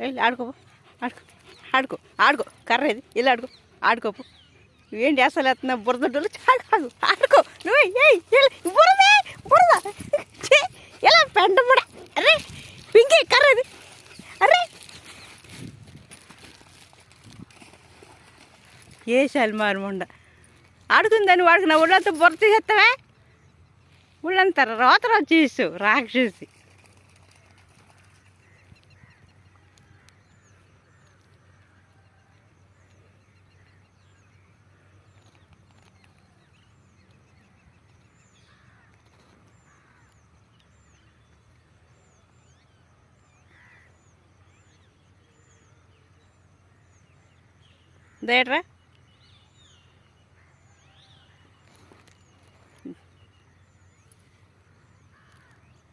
వెళ్ళి ఆడుకో ఆడుకో ఆడుకో ఆడుకో కర్ర ఇది ఇలా ఆడుకో ఆడుకోపు నువ్వేం చేస్తావు లేస్తున్నా బురదలు ఆడు ఆడుకో నువ్వు బురదే బురద ఇలా పెంట బుడ అరే పింకే కర్ర ఇది అరే ఏ షల్మారు ముండ ఆడుకుందని వాడికి నా ఒళ్ళంతా బుర్ర తీసేస్తావే ఒళ్ళంతా రోత చేసు రాక్షసి దేట్రా